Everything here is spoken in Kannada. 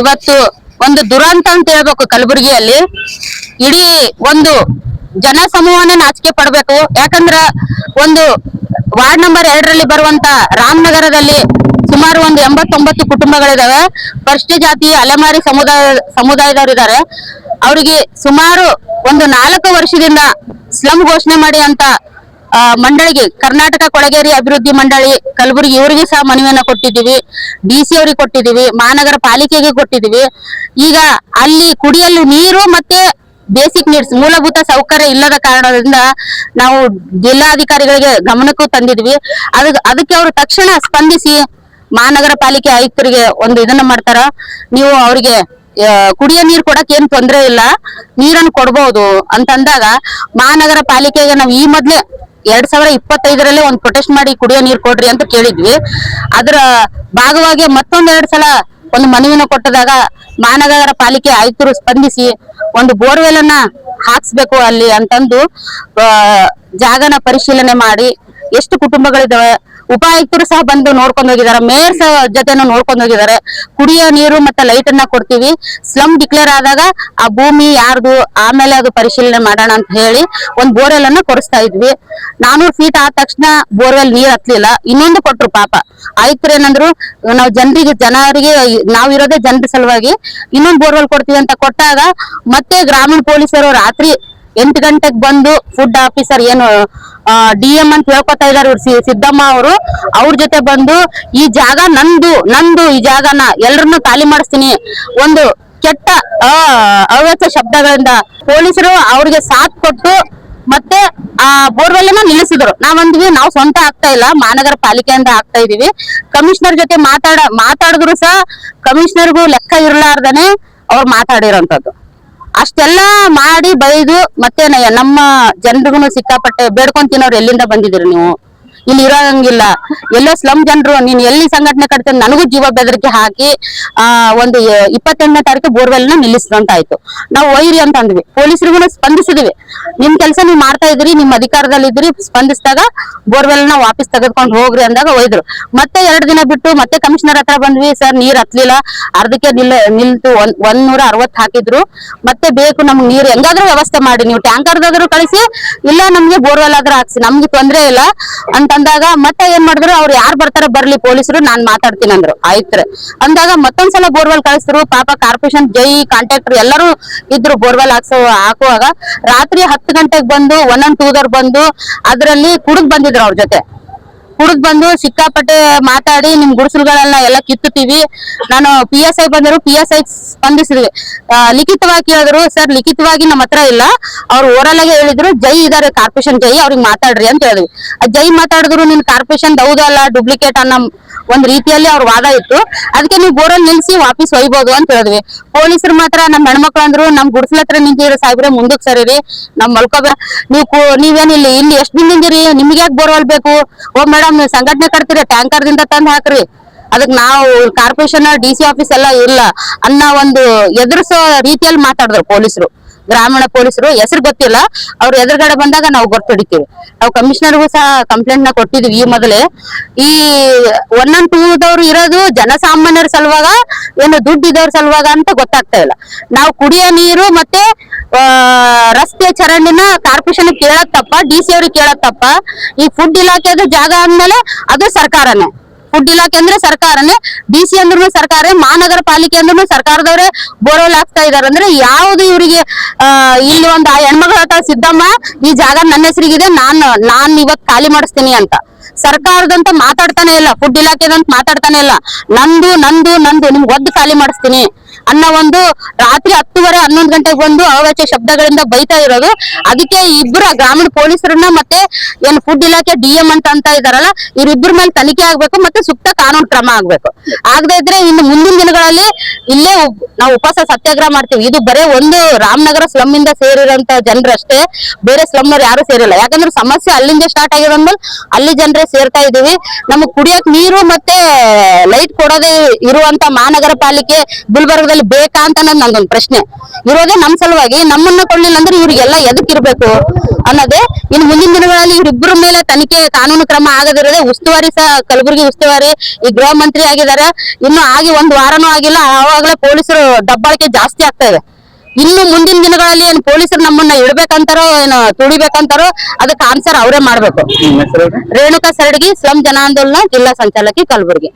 ಇವತ್ತು ಒಂದು ದುರಂತ ಅಂತ ಹೇಳ್ಬೇಕು. ಕಲಬುರಗಿಯಲ್ಲಿ ಇಡೀ ಒಂದು ಜನ ಸಮೂಹನೇ ನಾಚಿಕೆ ಪಡ್ಬೇಕು. ಯಾಕಂದ್ರ ಒಂದು ವಾರ್ಡ್ ನಂಬರ್ 2ರಲ್ಲಿ ಬರುವಂತ ರಾಮನಗರದಲ್ಲಿ ಸುಮಾರು ಒಂದು 89 ಕುಟುಂಬಗಳಿದಾವೆ. ಪರಿಶಿಷ್ಟ ಜಾತಿ ಅಲೆಮಾರಿ ಸಮುದಾಯದವರು ಇದ್ದಾರೆ. ಅವರಿಗೆ ಸುಮಾರು ಒಂದು 4 ವರ್ಷದಿಂದ ಸ್ಲಮ್ ಘೋಷಣೆ ಮಾಡಿ ಅಂತ ಮಂಡಳಿಗೆ, ಕರ್ನಾಟಕ ಕೊಳಗೇರಿ ಅಭಿವೃದ್ಧಿ ಮಂಡಳಿ ಕಲಬುರಗಿ, ಇವರಿಗೆ ಸಹ ಮನವಿಯನ್ನ ಕೊಟ್ಟಿದ್ದೀವಿ. DC ಅವರಿಗೆ ಕೊಟ್ಟಿದ್ದೀವಿ, ಮಹಾನಗರ ಪಾಲಿಕೆಗೆ ಕೊಟ್ಟಿದ್ದೀವಿ. ಈಗ ಅಲ್ಲಿ ಕುಡಿಯಲು ನೀರು ಮತ್ತೆ ಬೇಸಿಕ್ ನೀಡ್ಸ್, ಮೂಲಭೂತ ಸೌಕರ್ಯ ಇಲ್ಲದ ಕಾರಣದಿಂದ ನಾವು ಜಿಲ್ಲಾಧಿಕಾರಿಗಳಿಗೆ ಗಮನಕ್ಕೂ ತಂದಿದ್ವಿ. ಅದಕ್ಕೆ ಅವರು ತಕ್ಷಣ ಸ್ಪಂದಿಸಿ ಮಹಾನಗರ ಪಾಲಿಕೆ ಆಯುಕ್ತರಿಗೆ ಒಂದು ಇದನ್ನ ಮಾಡ್ತಾರ, ನೀವು ಅವರಿಗೆ ಕುಡಿಯೋ ನೀರು ಕೊಡಕ್ ಏನ್ ತೊಂದ್ರೆ ಇಲ್ಲ, ನೀರನ್ನು ಕೊಡ್ಬಹುದು ಅಂತಂದಾಗ ಮಹಾನಗರ ಪಾಲಿಕೆಗೆ ನಾವು ಈ ಮೊದ್ಲೇ 2025ರಲ್ಲೇ ಒಂದು ಪ್ರೊಟೆಸ್ಟ್ ಮಾಡಿ ಕುಡಿಯೋ ನೀರು ಕೊಡ್ರಿ ಅಂತ ಕೇಳಿದ್ವಿ. ಅದರ ಭಾಗವಾಗಿ ಮತ್ತೊಂದ್ 2 ಸಲ ಒಂದು ಮನವಿನ ಕೊಟ್ಟದಾಗ ಮಹಾನಗರ ಪಾಲಿಕೆ ಆಯುಕ್ತರು ಸ್ಪಂದಿಸಿ ಒಂದು ಬೋರ್ವೆಲ್ ಅನ್ನ ಹಾಕ್ಸ್ಬೇಕು ಅಲ್ಲಿ ಅಂತಂದು ಜಾಗನ ಪರಿಶೀಲನೆ ಮಾಡಿ ಎಷ್ಟು ಕುಟುಂಬಗಳಿದಾವೆ, ಉಪಾಯುಕ್ತರು ಸಹ ಬಂದು ನೋಡ್ಕೊಂಡು ಹೋಗಿದ್ದಾರೆ, ಮೇಯರ್ ಸಹ ಜೊತೆನೂ ನೋಡ್ಕೊಂಡು ಹೋಗಿದ್ದಾರೆ. ಕುಡಿಯೋ ನೀರು ಮತ್ತೆ ಲೈಟ್ ಅನ್ನ ಕೊಡ್ತೀವಿ, ಸ್ಲಮ್ ಡಿಕ್ಲೇರ್ ಆದಾಗ ಆ ಭೂಮಿ ಯಾರ್ದು ಆಮೇಲೆ ಅದು ಪರಿಶೀಲನೆ ಮಾಡೋಣ ಅಂತ ಹೇಳಿ ಒಂದ್ ಬೋರ್ವೆಲ್ ಅನ್ನ ಕೊಡಿಸ್ತಾ ಇದ್ವಿ. 400 ಫೀಟ್ ಆದ ತಕ್ಷಣ ಬೋರ್ವೆಲ್ ನೀರ್ ಹತ್ಲಿಲ್ಲ, ಇನ್ನೊಂದು ಕೊಟ್ರು. ಪಾಪ ಆಯುಕ್ತರು ಏನಂದ್ರು, ನಾವು ಜನರಿಗೆ ನಾವಿರೋದೇ ಜನರ ಸಲುವಾಗಿ ಇನ್ನೊಂದು ಬೋರ್ವೆಲ್ ಕೊಡ್ತೀವಿ ಅಂತ ಕೊಟ್ಟಾಗ ಮತ್ತೆ ಗ್ರಾಮೀಣ ಪೊಲೀಸರು ರಾತ್ರಿ 8 ಗಂಟೆಗೆ ಬಂದು ಫುಡ್ ಆಫೀಸರ್ ಏನು DM ಅಂತ ಹೇಳ್ಕೊತಾ ಇದಾರೆ ಸಿದ್ದಮ್ಮ ಅವರು, ಅವ್ರ ಜೊತೆ ಬಂದು ಈ ಜಾಗ ನಂದು ಈ ಜಾಗನ ಎಲ್ರನ್ನು ಖಾಲಿ ಮಾಡಿಸ್ತೀನಿ, ಒಂದು ಕೆಟ್ಟ ಅವ್ಯಕ್ತ ಶಬ್ದಗಳಿಂದ ಪೊಲೀಸರು ಅವ್ರಿಗೆ ಸಾಥ್ ಕೊಟ್ಟು ಮತ್ತೆ ಆ ಬೋರ್ವೆಲ್ ಅನ್ನ ನಿಲ್ಲಿಸಿದ್ರು. ನಾವಂದ್ವಿ ನಾವು ಸ್ವಂತ ಆಗ್ತಾ ಇಲ್ಲ, ಮಹಾನಗರ ಪಾಲಿಕೆಯಿಂದ ಆಗ್ತಾ ಇದೀವಿ. ಕಮಿಷನರ್ ಜೊತೆ ಮಾತಾಡಿದ್ರು ಸಹ ಕಮಿಷನರ್ಗೂ ಲೆಕ್ಕ ಇರ್ಲಾರ್ದನೆ ಅವ್ರು ಮಾತಾಡಿರೋಂಥದ್ದು. ಅಷ್ಟೆಲ್ಲ ಮಾಡಿ ಬೈದು ಮತ್ತೆ ನಮ್ಮ ಜನರಿಗೂ ಸಿಕ್ಕಾಪಟ್ಟೆ ಬೇಡ್ಕೊಂತಿನವ್ರು, ಎಲ್ಲಿಂದ ಬಂದಿದ್ದೀರಿ ನೀವು, ಇಲ್ಲಿ ಇರೋಂಗಿಲ್ಲ, ಎಲ್ಲೋ ಸ್ಲಮ್ ಜನರು, ನೀನ್ ಎಲ್ಲಿ ಸಂಘಟನೆ ಕಟ್ತೀನಿ, ನನಗೂ ಜೀವ ಬೆದರಿಕೆ ಹಾಕಿ ಒಂದು 28ನೇ ತಾರೀಕು ಬೋರ್ವೆಲ್ ನ ನಿಲ್ಲಿಸಿದಂತಾಯ್ತು. ನಾವು ಒಯ್ರಿ ಅಂತ ಅಂದ್ವಿ, ಪೊಲೀಸರಿಗೂ ಸ್ಪಂದಿಸಿದ್ವಿ, ನಿಮ್ ಕೆಲಸ ನೀವು ಮಾಡ್ತಾ ಇದ್ರಿ, ನಿಮ್ ಅಧಿಕಾರದಲ್ಲಿ ಇದ್ರಿ, ಸ್ಪಂದಿಸಿದಾಗ ಬೋರ್ವೆಲ್ ನ ವಾಪಸ್ ತೆಗೆದುಕೊಂಡು ಹೋಗ್ರಿ ಅಂದಾಗ ಒಯ್ದ್ರು. ಮತ್ತೆ 2 ದಿನ ಬಿಟ್ಟು ಮತ್ತೆ ಕಮಿಷನರ್ ಹತ್ರ ಬಂದ್ವಿ, ಸರ್ ನೀರ್ ಹತ್ಲಿಲ್ಲ, ಅರ್ಧಕ್ಕೆ ನಿಲ್ತು 160 ಹಾಕಿದ್ರು, ಮತ್ತೆ ಬೇಕು ನಮ್ಗೆ ನೀರು ಹೆಂಗಾದ್ರೂ ವ್ಯವಸ್ಥೆ ಮಾಡಿ, ನೀವು ಟ್ಯಾಂಕರ್ದಾದ್ರೂ ಕಳಿಸಿ, ಇಲ್ಲ ನಮ್ಗೆ ಬೋರ್ವೆಲ್ ಆದ್ರೂ ಹಾಕ್ಸಿ, ನಮ್ಗೆ ತೊಂದ್ರೆ ಇಲ್ಲ ಅಂತಂದಾಗ ಮತ್ತೆ ಏನ್ ಮಾಡಿದ್ರು, ಅವ್ರು ಯಾರು ಬರ್ತಾರೆ ಬರ್ಲಿ ಪೊಲೀಸರು, ನಾನ್ ಮಾತಾಡ್ತೀನಿ ಅಂದ್ರು ಆಯ್ತ್ರೆ ಅಂದಾಗ ಮತ್ತೊಂದ್ಸಲ ಬೋರ್ವೆಲ್ ಕಳಿಸಿದ್ರು. ಪಾಪ ಕಾರ್ಪೊರೇಷನ್ ಕಾಂಟ್ರಾಕ್ಟರ್ ಎಲ್ಲರೂ ಇದ್ರು ಬೋರ್ವೆಲ್ ಹಾಕುವಾಗ. ರಾತ್ರಿ 10 ಗಂಟೆಗೆ ಬಂದು 1 and 2 ಬಂದು ಅದ್ರಲ್ಲಿ ಕುಡಿದ್ ಬಂದಿದ್ರು, ಅವ್ರ ಜೊತೆ ಕುಡಿದ್ ಬಂದು ಸಿಕ್ಕಾಪಟ್ಟೆ ಮಾತಾಡಿ ನಿಮ್ ಗುಡಿಸಲುಗಳೆಲ್ಲ ಎಲ್ಲ ಕಿತ್ತುತ್ತೀವಿ. ನಾನು PSI ಬಂದರು, PSI ಸ್ಪಂದಿಸಿದ್ವಿ, ಲಿಖಿತವಾಗಿ ಕೇಳಿದ್ರು, ಸರ್ ಲಿಖಿತವಾಗಿ ನಮ್ಮ ಹತ್ರ ಇಲ್ಲ, ಅವ್ರು ಓರಲ್ ಆಗಿ ಹೇಳಿದ್ರು, ಜೈ ಇದಾರೆ ಕಾರ್ಪೊರೇಷನ್ ಜೈ, ಅವ್ರಿಗೆ ಮಾತಾಡ್ರಿ ಅಂತ ಹೇಳಿದ್ವಿ. ಜೈ ಮಾತಾಡಿದ್ರು, ನಿನ್ ಕಾರ್ಪೊರೇಷನ್ ಹೌದಲ್ಲ ಡೂಪ್ಲಿಕೇಟ್ ಅನ್ನೋ ಒಂದ್ ರೀತಿಯಲ್ಲಿ ಅವ್ರ ವಾದ ಇತ್ತು, ಅದಕ್ಕೆ ನೀವು ಬೋರಲ್ಲಿ ನಿಲ್ಸಿ ವಾಪಸ್ ಒಯ್ಬೋದು ಅಂತ ಹೇಳಿದ್ವಿ. ಪೊಲೀಸರು ಮಾತ್ರ ನಮ್ ಹೆಣ್ಮಕ್ಳು ಅಂದ್ರು, ನಮ್ ಗುಡಿಸಲ ಹತ್ರ ನಿಂತಿರೋ ಸಾಹೇಬ್ರೆ ಮುಂದಕ್ಕೆ ಸರಿರಿ, ನಮ್ ಮಲ್ಕೋಬೇ, ನೀವೇನಿಲ್ಲ ಇಲ್ಲಿ ಎಷ್ಟ್ ನಿಂದಿರಿ, ನಿಮ್ಗೆ ಯಾಕೆ ಬೋರ್ವೆಲ್ ಬೇಕು, ಓ ಮೇಡಮ್ ನೀವು ಸಂಘಟನೆ ಕಟ್ತೀರಿ, ಟ್ಯಾಂಕರ್ ದಿಂದ ತಂದು ಹಾಕ್ರಿ, ಅದಕ್ಕೆ ನಾವು ಕಾರ್ಪೊರೇಷನ್ DC ಆಫೀಸ್ ಎಲ್ಲ ಇಲ್ಲ ಅನ್ನೋ ಒಂದು ಎದುರಿಸೋ ರೀತಿಯಲ್ಲಿ ಮಾತಾಡಿದ್ರು ಪೊಲೀಸರು. ಗ್ರಾಮೀಣ ಪೊಲೀಸರು ಹೆಸರು ಗೊತ್ತಿಲ್ಲ, ಅವ್ರ ಎದುರುಗಡೆ ಬಂದಾಗ ನಾವು ಗೊತ್ತಿಡಿತೀವಿ. ನಾವು ಕಮಿಷನರ್ಗೂ ಸಹ ಕಂಪ್ಲೇಂಟ್ ನ ಕೊಟ್ಟಿದ್ವಿ ಈ ಮೊದಲೇ. ಈ 1 and 2 ಇರೋದು ಜನಸಾಮಾನ್ಯರ ಸಲುವಾಗ ಏನು ದುಡ್ಡು ಇದ್ದವ್ರ ಸಲುವಾಗ ಅಂತ ಗೊತ್ತಾಗ್ತಾ ಇಲ್ಲ. ನಾವು ಕುಡಿಯೋ ನೀರು ಮತ್ತೆ ರಸ್ತೆ ಚರಂಡಿನ ಕಾರ್ಪೊರೇಷನ್ ಕೇಳಕ್ ತಪ್ಪ, DC ಅವ್ರಿಗೆ ಕೇಳಕ್ ತಪ್ಪ. ಈ ಫುಡ್ ಇಲಾಖೆದು ಜಾಗ ಅಂದ್ಮೇಲೆ ಅದು ಸರ್ಕಾರನೇ, ಫುಡ್ ಇಲಾಖೆ ಅಂದ್ರೆ ಸರ್ಕಾರನೇ, DC ಅಂದ್ರೂ ಸರ್ಕಾರ, ಮಹಾನಗರ ಪಾಲಿಕೆ ಅಂದ್ರೂ ಸರ್ಕಾರದವರೇ ಬೋರ್ವೆಲ್ ಹಾಕ್ತಾ ಇದಾರೆ. ಅಂದ್ರೆ ಯಾವ್ದು ಇವರಿಗೆ ಇಲ್ಲಿ ಒಂದು ಆ ಹೆಣ್ಮಗಳ ಹತ್ರ ಸಿದ್ದಮ್ಮ ಈ ಜಾಗ ನನ್ನ ಹೆಸರಿಗಿದೆ, ನಾನ್ ಇವತ್ ಖಾಲಿ ಮಾಡಿಸ್ತೀನಿ ಅಂತ ಸರ್ಕಾರದಂತ ಮಾತಾಡ್ತಾನೆ ಇಲ್ಲ, ಫುಡ್ ಇಲಾಖೆದಂತ ಮಾತಾಡ್ತಾನೆ ಇಲ್ಲ, ನಂದು ನಿಮ್ಗೆ ಒದ್ದು ಖಾಲಿ ಮಾಡಿಸ್ತೀನಿ ಅನ್ನೋ ಒಂದು ರಾತ್ರಿ 10:30 11 ಗಂಟೆಗೆ ಬಂದು ಅವಾಚ್ಯ ಶಬ್ದಗಳಿಂದ ಬೈತಾ ಇರೋದು. ಅದಕ್ಕೆ ಇಬ್ಬರ ಗ್ರಾಮೀಣ ಪೊಲೀಸರನ್ನ ಮತ್ತೆ ಏನು ಫುಡ್ ಇಲಾಖೆ DM ಅಂತ ಇದಾರಲ್ಲ, ಇವರಿಬ್ಬರ ಮೇಲೆ ತನಿಖೆ ಆಗ್ಬೇಕು ಮತ್ತೆ ಸೂಕ್ತ ಕಾನೂನು ಕ್ರಮ ಆಗ್ಬೇಕು. ಆಗದೆ ಇದ್ರೆ ಇನ್ನು ಮುಂದಿನ ದಿನಗಳಲ್ಲಿ ಇಲ್ಲೇ ನಾವು ಉಪವಾಸ ಸತ್ಯಾಗ್ರಹ ಮಾಡ್ತೀವಿ. ಇದು ಬರೇ ಒಂದು ರಾಮನಗರ ಸ್ಲಮ್ ಇಂದ ಸೇರಿರೋಂತ ಜನರಷ್ಟೇ, ಬೇರೆ ಸ್ಲಮ್ ಅವ್ರು ಯಾರು ಸೇರಿಲ್ಲ. ಯಾಕಂದ್ರೆ ಸಮಸ್ಯೆ ಅಲ್ಲಿಂದ ಸ್ಟಾರ್ಟ್ ಆಗಿರೋದ್ಮೇಲೆ ಅಲ್ಲಿ ಜನರೇ ಸೇರ್ತಾ ಇದೀವಿ. ನಮಗ್ ಕುಡಿಯಕ್ ನೀರು ಮತ್ತೆ ಲೈಟ್ ಕೊಡೋದೇ ಇರುವಂತ ಮಹಾನಗರ ಪಾಲಿಕೆ ಗುಲ್ಬರ್ಗದಲ್ಲಿ ಬೇಕಾ ಅಂತ ನಂದೊಂದು ಪ್ರಶ್ನೆ. ಇರೋದೇ ನಮ್ ಸಲುವಾಗಿ. ನಮ್ಮನ್ನ ಕೊಡ್ಲಿಲ್ಲ ಅಂದ್ರೆ ಇವ್ರಿಗೆಲ್ಲ ಎದಕ್ ಇರ್ಬೇಕು ಅನ್ನೋದೇ. ಇನ್ನು ಮುಂದಿನ ದಿನಗಳಲ್ಲಿ ಇವ್ರಿಬ್ಬರ ಮೇಲೆ ತನಿಖೆ ಕಾನೂನು ಕ್ರಮ ಆಗದಿರೋದೇ. ಉಸ್ತುವಾರಿ ಸಹ ಕಲಬುರಗಿ ಉಸ್ತುವಾರಿ ಈ ಗೃಹ ಮಂತ್ರಿ ಆಗಿದ್ದಾರೆ. ಇನ್ನು ಆಗಿ ಒಂದು ವಾರನೂ ಆಗಿಲ್ಲ, ಆವಾಗಲೇ ಪೊಲೀಸರು ದಬ್ಬಾಳಿಕೆ ಜಾಸ್ತಿ ಆಗ್ತಾ ಇದೆ. ಇನ್ನು ಮುಂದಿನ ದಿನಗಳಲ್ಲಿ ಏನ್ ಪೊಲೀಸರು ನಮ್ಮನ್ನ ಇಡ್ಬೇಕಂತಾರೋ ಏನು ತುಳಿಬೇಕಂತಾರೋ ಅದಕ್ಕೆ ಆನ್ಸರ್ ಅವರೇ ಮಾಡ್ಬೇಕು. ರೇಣುಕಾ ಸರಡಗಿ, ಸ್ಲಂ ಜನಾಂದೋಲನ ಜಿಲ್ಲಾ ಸಂಚಾಲಕಿ, ಕಲಬುರಗಿ.